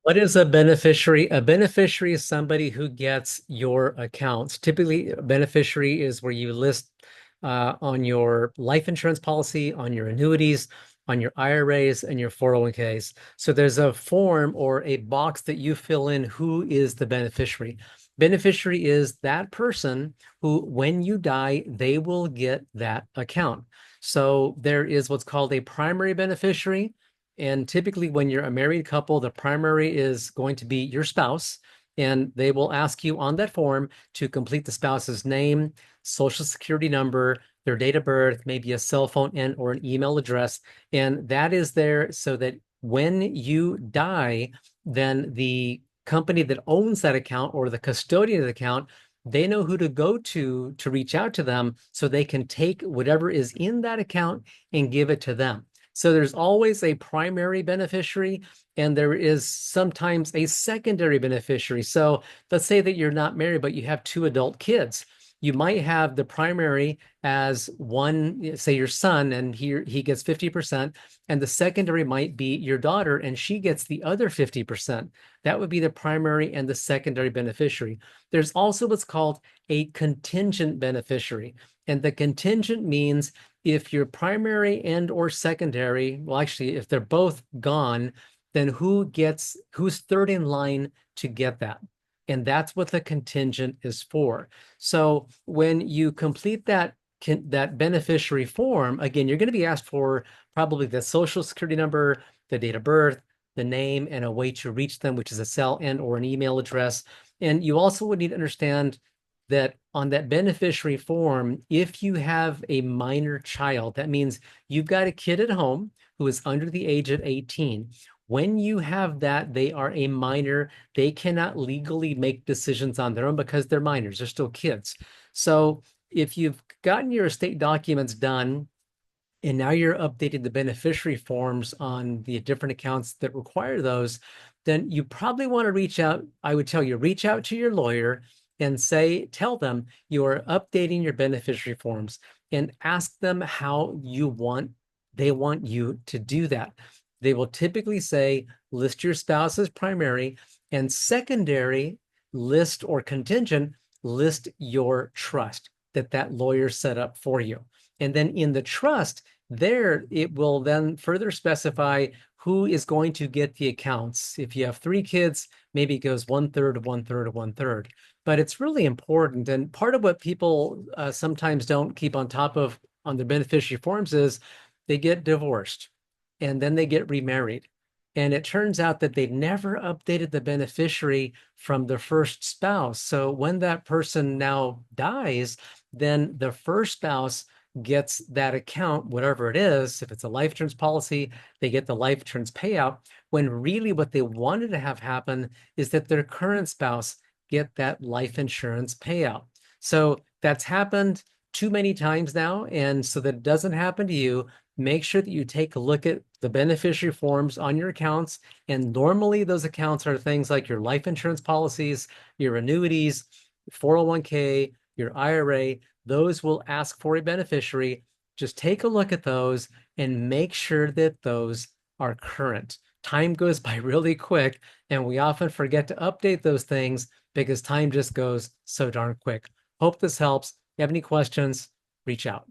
What is a beneficiary? A beneficiary is somebody who gets your accounts. Typically, a beneficiary is where you list on your life insurance policy, on your annuities, on your IRAs, and your 401ks. So there's a form or a box that you fill in who is the beneficiary. Beneficiary is that person who, when you die, they will get that account. So there is what's called a primary beneficiary. And typically, when you're a married couple, the primary is going to be your spouse. And they will ask you on that form to complete the spouse's name, social security number, their date of birth, maybe a cell phone and or an email address. And that is there so that when you die, then the company that owns that account or the custodian of the account, they know who to go to reach out to them so they can take whatever is in that account and give it to them. So there's always a primary beneficiary, and there is sometimes a secondary beneficiary. So let's say that you're not married, but you have two adult kids. You might have the primary as one, say your son, and he gets 50%, and the secondary might be your daughter, and she gets the other 50%. That would be the primary and the secondary beneficiary. There's also what's called a contingent beneficiary. And the contingent means if your primary and or secondary, well, actually, if they're both gone, then who's third in line to get that? And that's what the contingent is for. So when you complete that beneficiary form, again, you're going to be asked for probably the social security number, the date of birth, the name, and a way to reach them, which is a cell and or an email address. And you also would need to understand that on that beneficiary form, if you have a minor child, that means you've got a kid at home who is under the age of 18. When you have that, they are a minor. They cannot legally make decisions on their own because they're minors. They're still kids. So if you've gotten your estate documents done, and now you're updating the beneficiary forms on the different accounts that require those, then you probably want to reach out. I would tell you, reach out to your lawyer and tell them you're updating your beneficiary forms and ask them how they want you to do that. They will typically say, list your spouse as primary, and secondary, list or contingent, list your trust that lawyer set up for you. And then in the trust, there it will then further specify who is going to get the accounts. If you have three kids, maybe it goes 1/3, 1/3, 1/3. But it's really important. And part of what people sometimes don't keep on top of on their beneficiary forms is they get divorced and then they get remarried. And it turns out that they never updated the beneficiary from the first spouse. So when that person now dies, then the first spouse gets that account, whatever it is. If it's a life insurance policy, they get the life insurance payout, when really what they wanted to have happen is that their current spouse get that life insurance payout. So that's happened too many times now. And so that it doesn't happen to you, make sure that you take a look at the beneficiary forms on your accounts. And normally those accounts are things like your life insurance policies, your annuities, 401k, your IRA. Those will ask for a beneficiary. Just take a look at those and make sure that those are current. Time goes by really quick, and we often forget to update those things because time just goes so darn quick. Hope this helps. If you have any questions, reach out.